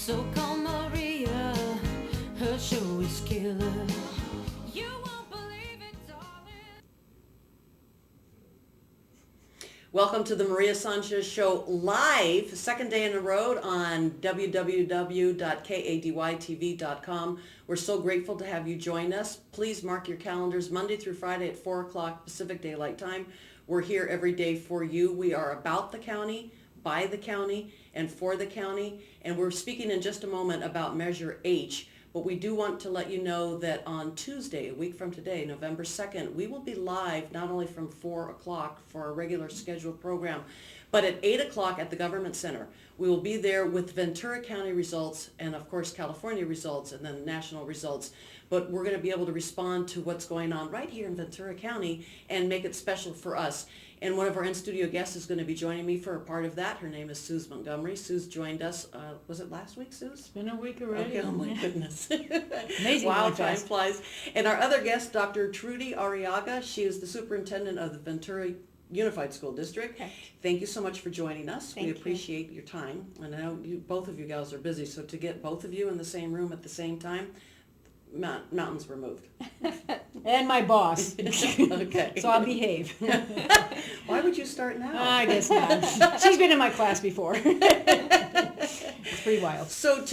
So call Maria, her show is killer. You won't believe it, darling. Welcome to the Maria Sanchez Show live, second day in a row on www.kadytv.com. We're so grateful to have you join us. Please mark your calendars Monday through Friday at 4 o'clock Pacific Daylight Time. We're here every day for you. We are about the county, by the county, and for the county. And we're speaking in just a moment about Measure H. But we do want to let you know that on Tuesday, a week from today, November 2nd, we will be live not only from 4 o'clock for our regular scheduled program, but at 8 o'clock at the Government Center. We will be there with Ventura County results and, of course, California results and then national results. But we're going to be able to respond to what's going on right here in Ventura County and make it special for us. And one of our in-studio guests is going to be joining me for a part of that. Her name is Suz Montgomery. Suz joined us, was it last week, Suz? It's been a week already. Okay, oh my goodness. Amazing. Wow, time flies. And our other guest, Dr. Trudy Arriaga. She is the superintendent of the Ventura Unified School District. Okay. Thank you so much for joining us. Thank we you. appreciate your time. And I know both of you gals are busy, so to get both of you in the same room at the same time, mountains were moved. And my boss. Okay. So I'll behave. Why would you start now? I guess not. She's been in my class before. It's pretty wild. So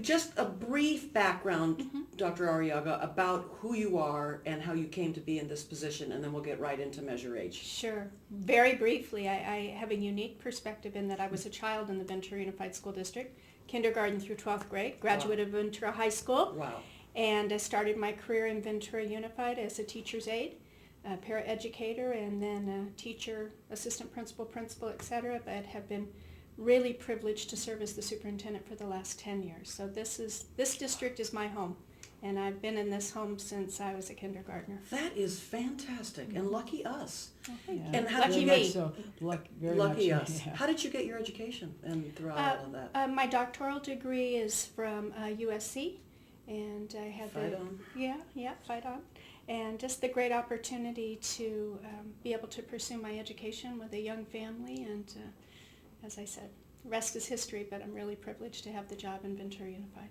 just a brief background, Dr. Arriaga, about who you are and how you came to be in this position, and then we'll get right into Measure H. Sure. Very briefly, I have a unique perspective in that I was a child in the Ventura Unified School District, kindergarten through 12th grade, graduate of Ventura High School. Wow. And I started my career in Ventura Unified as a teacher's aide, a paraeducator, and then a teacher, assistant principal, etc. But have been really privileged to serve as the superintendent for the last 10 years. So this district is my home, and I've been in this home since I was a kindergartner. That is fantastic, and lucky us. Oh, thank Yeah. you. And how Lucky did you me. get So, very lucky much, us? yeah. How did you get your education and throughout all of that? My doctoral degree is from USC, and I had Fight the on. fight on, and just the great opportunity to be able to pursue my education with a young family, and as I said, rest is history. But I'm really privileged to have the job in Ventura Unified.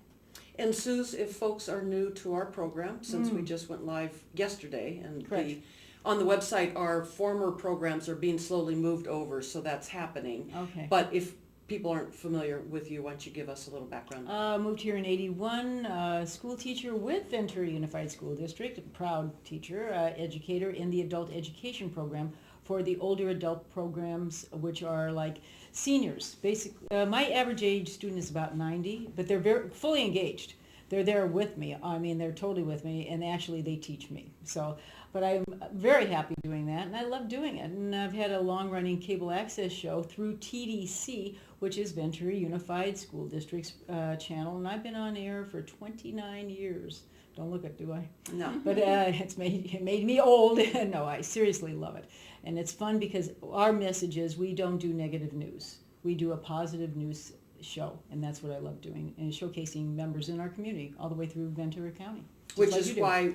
And Suz, if folks are new to our program, since we just went live yesterday, and Correct. on the website, our former programs are being slowly moved over, so that's happening. Okay. But if people aren't familiar with you, why don't you give us a little background? Moved here in 81, school teacher with Ventura Unified School District, a proud teacher, educator in the adult education program for the older adult programs, which are like seniors. Basically, my average age student is about 90, but they're very fully engaged. They're there with me. I mean, they're totally with me, and actually they teach me. So, but I'm very happy doing that, and I love doing it. And I've had a long-running cable access show through TDC, which is Ventura Unified School District's channel, and I've been on air for 29 years. Don't look it, do I? No. But it made me old. No, I seriously love it. And it's fun because our message is we don't do negative news. We do a positive news show, and that's what I love doing, and showcasing members in our community all the way through Ventura County. just Which like is you do. why,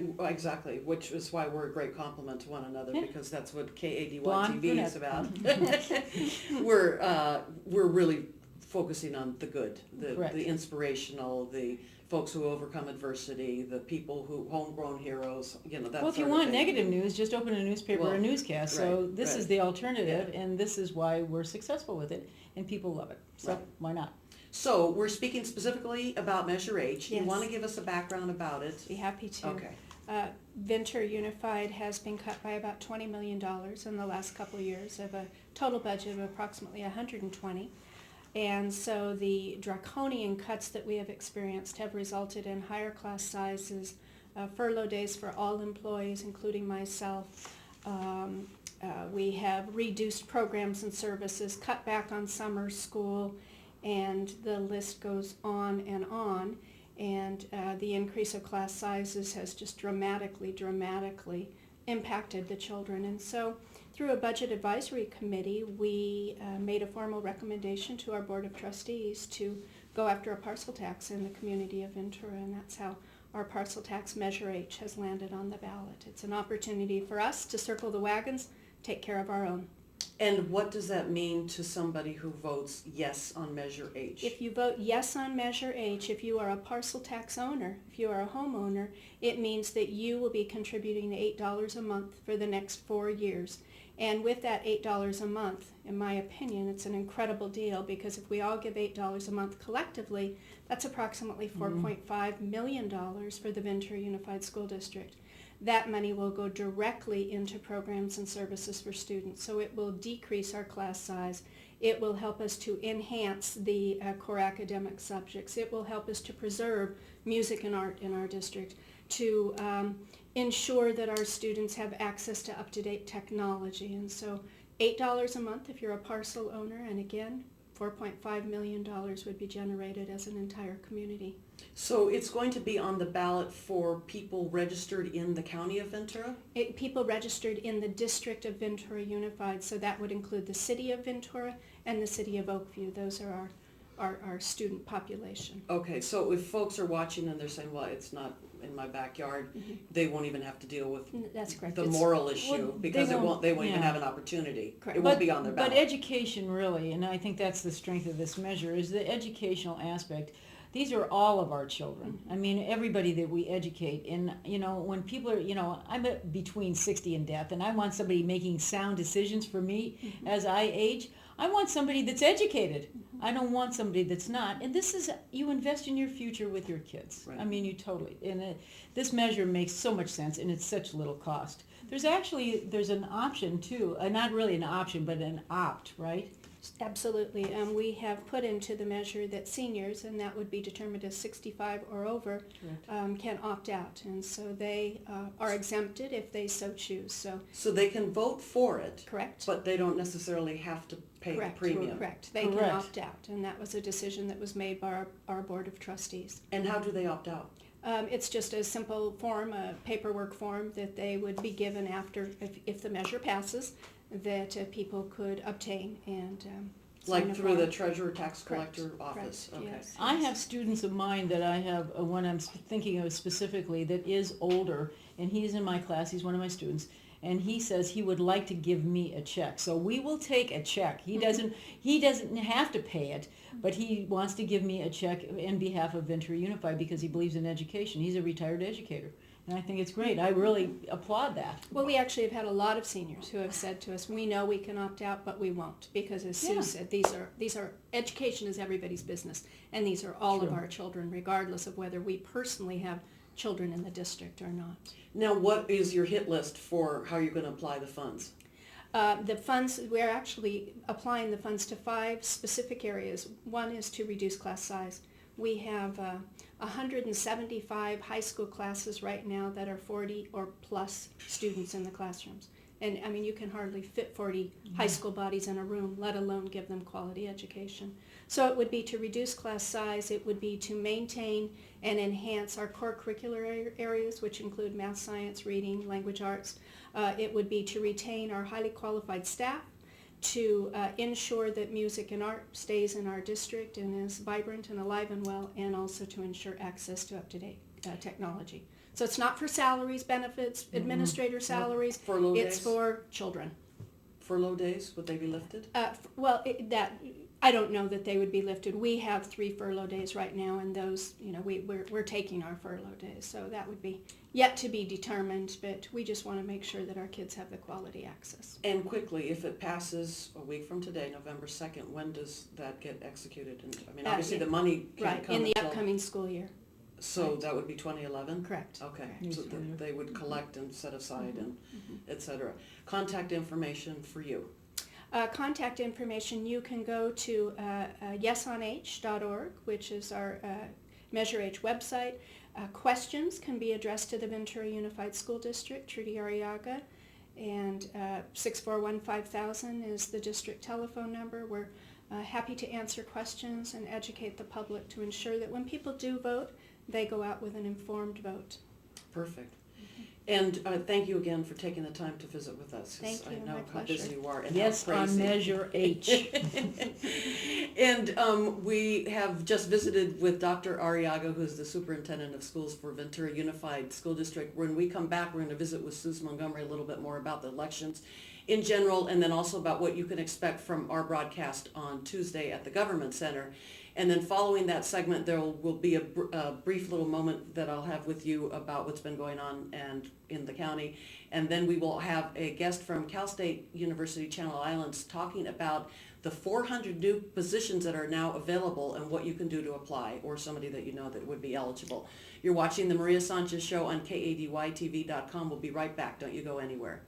which is why we're a great compliment to one another, Yeah. because that's what KADY Blonde TV is about. We're really focusing on the good, Correct. the inspirational, the folks who overcome adversity, the people who, homegrown heroes, that Well, if you sort of want thing. negative news, just open a newspaper or a Well, newscast. So right, this right. is the alternative, Yeah. and this is why we're successful with it, and people love it. So Right. why not? So we're speaking specifically about Measure H. You Yes. want to give us a background about it? Be happy to. Okay. Ventura Unified has been cut by about $20 million in the last couple of years of a total budget of approximately $120. And so the draconian cuts that we have experienced have resulted in higher class sizes, furlough days for all employees, including myself. We have reduced programs and services, cut back on summer school, and the list goes on and on. And the increase of class sizes has just dramatically impacted the children. And so through a budget advisory committee, we made a formal recommendation to our Board of Trustees to go after a parcel tax in the community of Ventura, and that's how our parcel tax Measure H has landed on the ballot. It's an opportunity for us to circle the wagons, take care of our own. And what does that mean to somebody who votes yes on Measure H? If you vote yes on Measure H, if you are a parcel tax owner, if you are a homeowner, it means that you will be contributing $8 a month for the next 4 years. And with that $8 a month, in my opinion, it's an incredible deal, because if we all give $8 a month collectively, that's approximately $4.5 million for the Ventura Unified School District. That money will go directly into programs and services for students. So it will decrease our class size. It will help us to enhance the core academic subjects. It will help us to preserve music and art in our district, to ensure that our students have access to up-to-date technology. And so $8 a month if you're a parcel owner, and again, $4.5 million would be generated as an entire community. So it's going to be on the ballot for people registered in the county of Ventura? People registered in the district of Ventura Unified, so that would include the city of Ventura and the city of Oakview. Those are our student population. Okay, so if folks are watching and they're saying, well, it's not in my backyard, they won't even have to deal with That's correct. the It's- moral issue, because they won't even yeah. have an opportunity. Correct. It won't be on their But ballot. education really, and I think that's the strength of this measure, is the educational aspect. These are all of our children. I mean, everybody that we educate. And, when people are, I'm between 60 and death, and I want somebody making sound decisions for me as I age. I want somebody that's educated. I don't want somebody that's not. And this is, you invest in your future with your kids. Right. I mean, you totally. And this measure makes so much sense, and it's such little cost. There's an option too, not really an option, but an opt, right? Absolutely. We have put into the measure that seniors, and that would be determined as 65 or over, can opt out. And so they are exempted if they so choose. So they can vote for it, correct? but they don't necessarily have to pay Correct. the premium. Correct. They can Correct. opt out. And that was a decision that was made by our Board of Trustees. And how do they opt out? It's just a simple form, a paperwork form that they would be given after, if the measure passes, that people could obtain and sign a Like through form. the treasurer tax Correct. collector office? Correct. Okay. Yes. I have students of mine that I have, one I'm thinking of specifically that is older, and he's in my class, he's one of my students, and he says he would like to give me a check. So we will take a check. He doesn't have to pay it, but he wants to give me a check in behalf of Ventura Unified because he believes in education. He's a retired educator. And I think it's great. I really applaud that. Well, we actually have had a lot of seniors who have said to us, we know we can opt out, but we won't. Because as Sue Yeah. said, these are, education is everybody's business. And these are all of True. our children, regardless of whether we personally have children in the district or not. Now, what is your hit list for how you're going to apply the funds? The funds, we're actually applying the funds to 5 specific areas. One is to reduce class size. We have 175 high school classes right now that are 40 or plus students in the classrooms. And I mean, you can hardly fit 40 high school bodies in a room, let alone give them quality education. So it would be to reduce class size. It would be to maintain and enhance our core curricular areas, which include math, science, reading, language arts. It would be to retain our highly qualified staff, to ensure that music and art stays in our district and is vibrant and alive and well, and also to ensure access to up-to-date technology. So it's not for salaries, benefits, administrator salaries. Furlough It's days? for children. Furlough days, would they be lifted? I don't know that they would be lifted. We have 3 furlough days right now, and those, we're taking our furlough days. So that would be yet to be determined, but we just want to make sure that our kids have the quality access. And quickly, if it passes a week from today, November 2nd, when does that get executed? And I mean, obviously the money can't Right, come in the until, upcoming school year. so right. that would be 2011? Correct. Okay, Yes, so sir. they would collect and set aside and et cetera. Contact information for you. Contact information, you can go to yesonh.org, which is our Measure H website. Questions can be addressed to the Ventura Unified School District, Trudy Arriaga, and 641-5000 is the district telephone number. We're happy to answer questions and educate the public to ensure that when people do vote, they go out with an informed vote. Perfect. And thank you again for taking the time to visit with us. 'Cause Thank you, I know my how busy pleasure. you are and Yes, how on crazy. Measure H. And we have just visited with Dr. Arriaga, who's the superintendent of schools for Ventura Unified School District. When we come back, we're going to visit with Suz Montgomery a little bit more about the elections in general, and then also about what you can expect from our broadcast on Tuesday at the Government Center. And then following that segment, there will be a brief little moment that I'll have with you about what's been going on and in the county. And then we will have a guest from Cal State University Channel Islands talking about the 400 new positions that are now available and what you can do to apply, or somebody that you know that would be eligible. You're watching the Maria Sanchez Show on KADYTV.com. We'll be right back. Don't you go anywhere.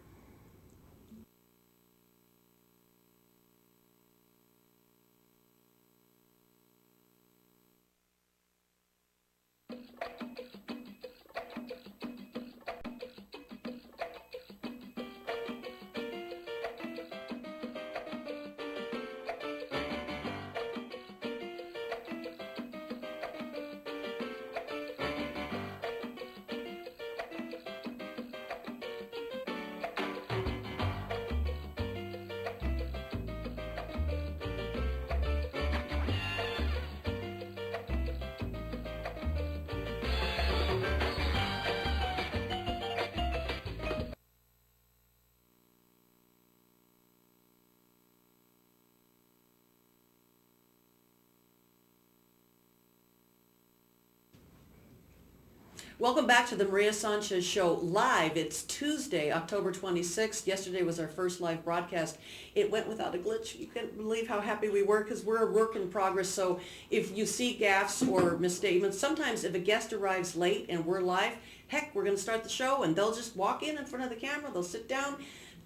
Welcome back to the Maria Sanchez Show live. It's Tuesday, October 26th. Yesterday was our first live broadcast. It went without a glitch. You can't believe how happy we were because we're a work in progress. So if you see gaffes or misstatements, sometimes if a guest arrives late and we're live, heck, we're going to start the show and they'll just walk in front of the camera. They'll sit down.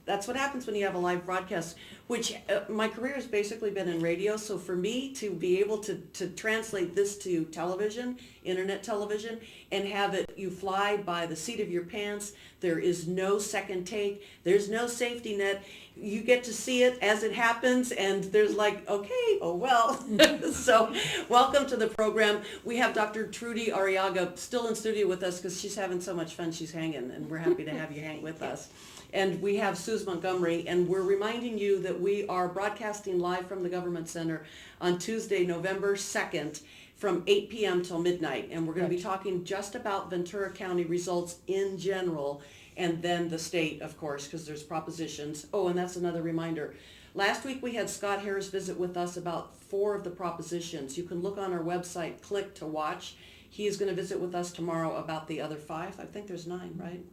That's what happens when you have a live broadcast, which my career has basically been in radio. So for me to be able to translate this to television, internet television, and have it, you fly by the seat of your pants. There is no second take. There's no safety net. You get to see it as it happens, and there's like, okay, oh well. So welcome to the program. We have Dr. Trudy Arriaga still in studio with us because she's having so much fun. She's hanging, and we're happy to have you hang with us. And we have Suz Montgomery, and we're reminding you that we are broadcasting live from the Government Center on Tuesday, November 2nd from 8 p.m. till midnight. And we're going to be talking just about Ventura County results in general, and then the state, of course, because there's propositions. Oh, and that's another reminder. Last week we had Scott Harris visit with us about 4 of the propositions. You can look on our website, click to watch. He is going to visit with us tomorrow about the other 5. I think there's 9, right?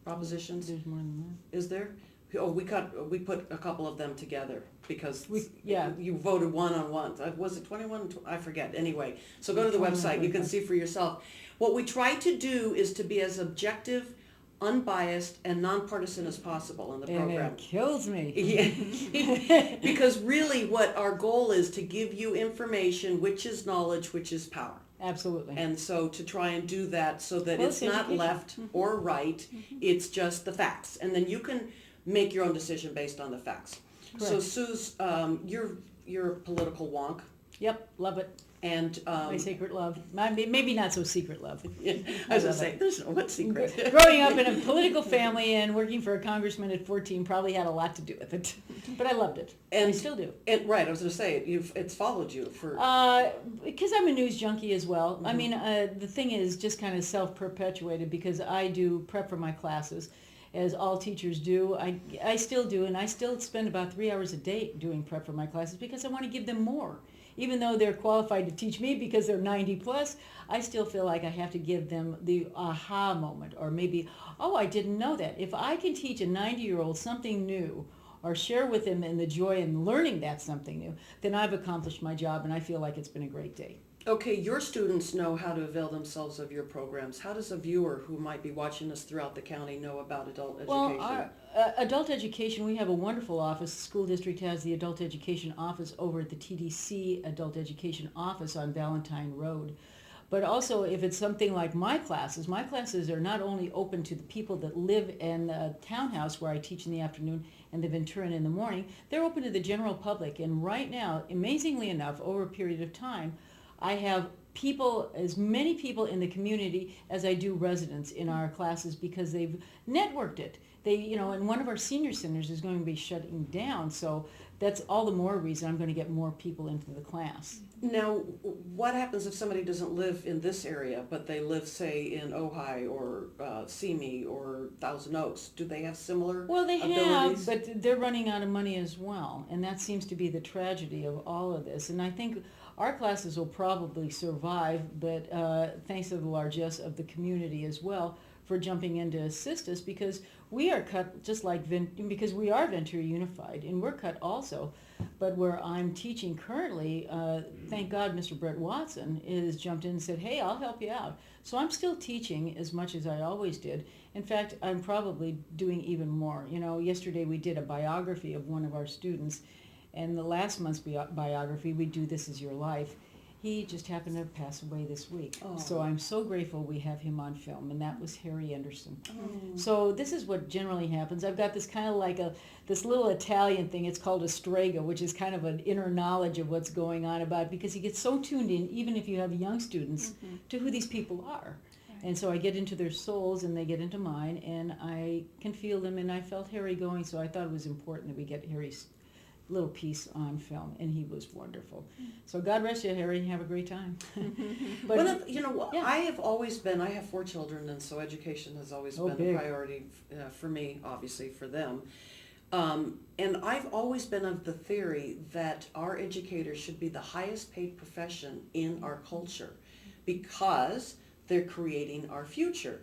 Propositions. There's more than Is there? Oh, we put a couple of them together because yeah. you voted one on one. Was it 21? I forget. Anyway, so go to the website. You can see for yourself. What we try to do is to be as objective, unbiased, and nonpartisan as possible in the And program. it kills me. Yeah. Because really what our goal is to give you information, which is knowledge, which is power. Absolutely. And so to try and do that so that Well, it's it's not education. left or right, it's just the facts. And then you can make your own decision based on the facts. So Correct. Suz, you're a political wonk. Yep, love it. And My secret love. Maybe not so secret love. I was going to love say, it. there's no what secret. Growing up in a political family and working for a congressman at 14 probably had a lot to do with it. But I loved it. And I still do. And right, I was going to say, it's followed you for... Because I'm a news junkie as well. I mean, the thing is just kind of self-perpetuated because I do prep for my classes, as all teachers do. I still do, and I still spend about 3 hours a day doing prep for my classes because I want to give them more. Even though they're qualified to teach me because they're 90 plus, I still feel like I have to give them the aha moment, or maybe, oh, I didn't know that. If I can teach a 90-year-old something new or share with them in the joy in learning that something new, then I've accomplished my job and I feel like it's been a great day. Okay, your students know how to avail themselves of your programs. How does a viewer who might be watching us throughout the county know about adult education? Well, adult education, we have a wonderful office. The school district has the adult education office over at the TDC Adult Education Office on Valentine Road. But also, if it's something like my classes are not only open to the people that live in the townhouse where I teach in the afternoon and the Venturan in the morning, they're open to the general public. And right now, amazingly enough, over a period of time, I have people, as many people in the community as I do residents in our classes, because they've networked it. And one of our senior centers is going to be shutting down, so that's all the more reason I'm going to get more people into the class. Now, what happens if somebody doesn't live in this area, but they live, say, in Ojai or Simi or Thousand Oaks? Do they have similar Well, they abilities? have, but they're running out of money as well, and that seems to be the tragedy of all of this. And I think our classes will probably survive, but thanks to the largesse of the community as well for jumping in to assist us, because we are cut just like because we are Ventura Unified, and we're cut also. But where I'm teaching currently, thank God Mr. Brett Watson has jumped in and said, hey, I'll help you out. So I'm still teaching as much as I always did. In fact, I'm probably doing even more. Yesterday we did a biography of one of our students, and the last month's biography, we do This Is Your Life. He just happened to pass away this week. Oh. So I'm so grateful we have him on film, and that was Harry Anderson. Oh. So this is what generally happens. I've got this kind of like this little Italian thing. It's called a strega, which is kind of an inner knowledge of what's going on about, because you get so tuned in, even if you have young students, to who these people are. Right. And so I get into their souls and they get into mine, and I can feel them, and I felt Harry going, so I thought it was important that we get Harry's little piece on film, and he was wonderful. So God rest you, Harry, have a great time. But Well, yeah. I have 4 children, and so education has always been big. a priority for me, obviously for them. And I've always been of the theory that our educators should be the highest paid profession in our culture, because they're creating our future.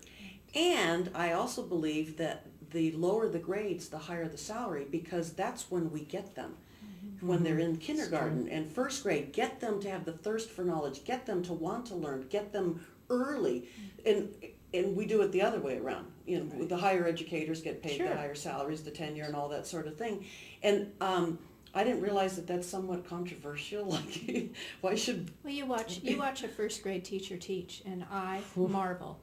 And I also believe that the lower the grades, the higher the salary, because that's when we get them. When they're in kindergarten and first grade, get them to have the thirst for knowledge, get them to want to learn, get them early. And we do it the other way around. The higher educators get paid Sure. the higher salaries, the tenure and all that sort of thing. And I didn't realize that that's somewhat controversial. Like, why should... Well, you watch a first grade teacher teach, and I marvel.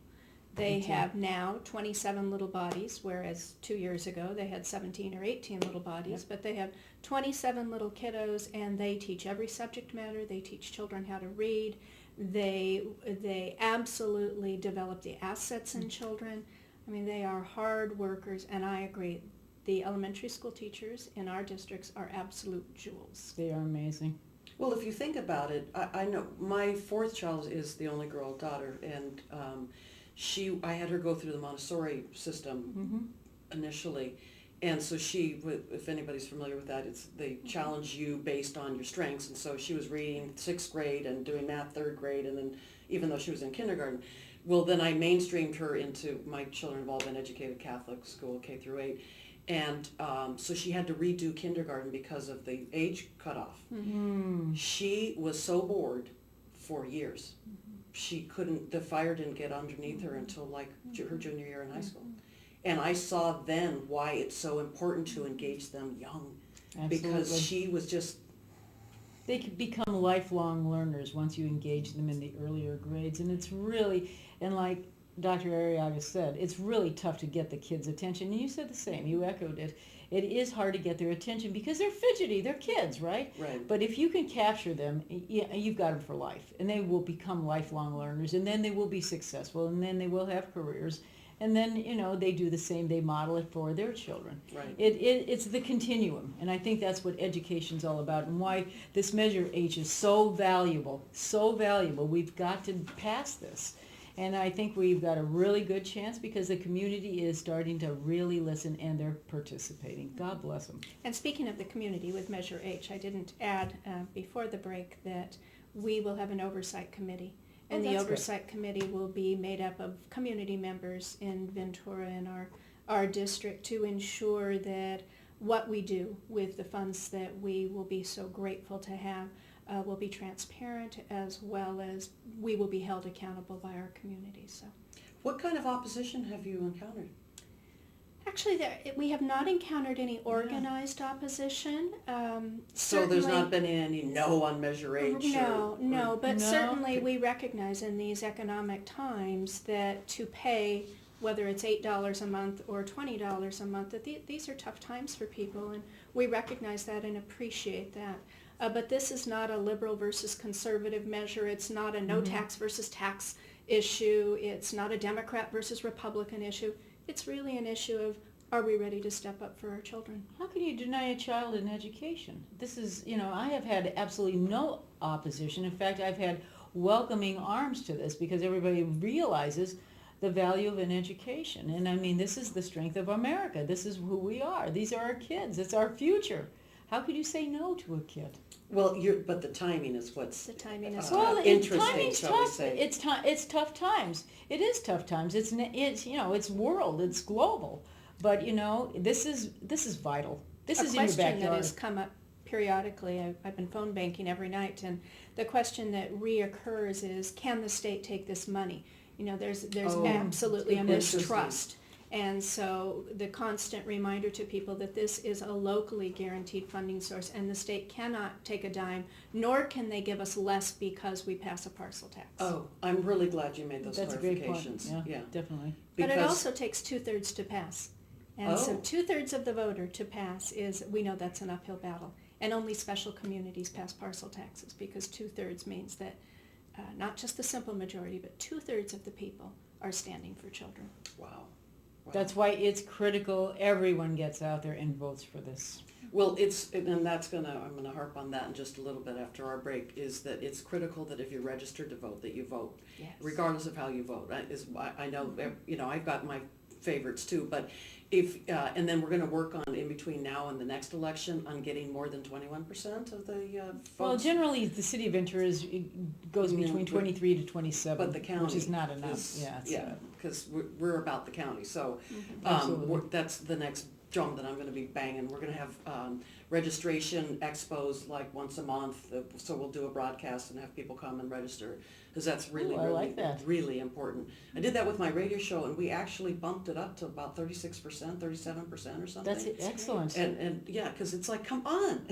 They Me too. have now 27 little bodies, whereas 2 years ago they had 17 or 18 little bodies. Yep. But they have 27 little kiddos, and they teach every subject matter. They teach children how to read. They absolutely develop the assets in children. I mean, they are hard workers, and I agree. The elementary school teachers in our districts are absolute jewels. They are amazing. Well, if you think about it, I know my 4th child is the only girl daughter, and I had her go through the Montessori system initially, and so she, if anybody's familiar with that, they challenge you based on your strengths, and so she was reading 6th grade and doing math 3rd grade, and then even though she was in kindergarten, well, then I mainstreamed her into, my children have all been educated Catholic school, K through 8, and so she had to redo kindergarten because of the age cutoff. She was so bored for years. She couldn't, the fire didn't get underneath her until like her junior year in high school. And I saw then why it's so important to engage them young. Absolutely. Because she was just... They can become lifelong learners once you engage them in the earlier grades. And it's really, and like Dr. Arriaga said, it's really tough to get the kids' attention. And you said the same, you echoed it. It is hard to get their attention because they're fidgety, they're kids, right? Right. But if you can capture them, you've got them for life. And they will become lifelong learners, and then they will be successful, and then they will have careers. And then, they do the same, they model it for their children. Right. It's the continuum, and I think that's what education's all about, and why this Measure H is so valuable, so valuable. We've got to pass this. And I think we've got a really good chance because the community is starting to really listen, and they're participating. God bless them. And speaking of the community with Measure H, I didn't add before the break that we will have an oversight committee. And the that's good. oversight committee will be made up of community members in Ventura and our district to ensure that what we do with the funds that we will be so grateful to have will be transparent, as well as we will be held accountable by our community. So, What kind of opposition have you encountered? actually, we have not encountered any organized opposition. So there's not been any no on Measure H? No, but No. certainly we recognize in these economic times that to pay, whether it's $8 a month or $20 a month, that these are tough times for people, and we recognize that and appreciate that. But this is not a liberal versus conservative measure. It's not a no tax versus tax issue. It's not a Democrat versus Republican issue. It's really an issue of, are we ready to step up for our children? How can you deny a child an education? This is, I have had absolutely no opposition. In fact, I've had welcoming arms to this because everybody realizes the value of an education. And I mean, this is the strength of America. This is who we are. These are our kids. It's our future. How could you say no to a kid? Well, but the timing is what's The timing is interesting, timing's shall we tough. say. It's tough times. It is tough times. It's world. It's global. But this is vital. This a is in your question that backyard. has come up periodically. I've been phone banking every night, and the question that reoccurs is, can the state take this money? There's absolutely a Interesting. mistrust. And so the constant reminder to people that this is a locally guaranteed funding source, and the state cannot take a dime, nor can they give us less because we pass a parcel tax. Oh, I'm really glad you made those That's a great point. clarifications. Yeah, definitely. But it Because- also takes 2/3 to pass. And so Oh. 2/3 of the voter to pass is, we know that's an uphill battle. And only special communities pass parcel taxes because 2/3 means that not just the simple majority, but 2/3 of the people are standing for children. Wow. That's why it's critical everyone gets out there and votes for this. Well, I'm gonna harp on that in just a little bit after our break, is that it's critical that if you're registered to vote, that you vote, Yes. regardless of how you vote. I know, I've got my favorites too, but and then we're gonna work on, in between now and the next election, on getting more than 21% of the votes. Well, generally, the city of Ventura goes between 23 to 27, But the county which is not enough. is- because we're about the county, so Absolutely. that's the next drum that I'm going to be banging. We're going to have registration expos like once a month, so we'll do a broadcast and have people come and register, because that's really, Ooh, I like that. really important. I did that with my radio show, and we actually bumped it up to about 36%, 37% or something. That's excellent. And yeah, because it's like, come on,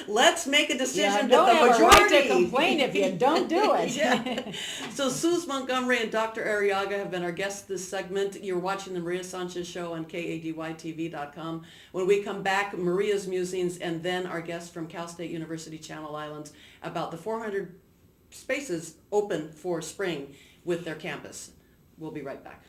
let's make a decision Yeah, that don't the have majority. a right to complain if you don't do it. Yeah. So Suz Montgomery and Dr. Arriaga have been our guests this segment. You're watching the Maria Sanchez Show on KADYTV.com. When we come back, Maria's musings, and then our guest from Cal State University Channel Islands about the 400 spaces open for spring with their campus. We'll be right back.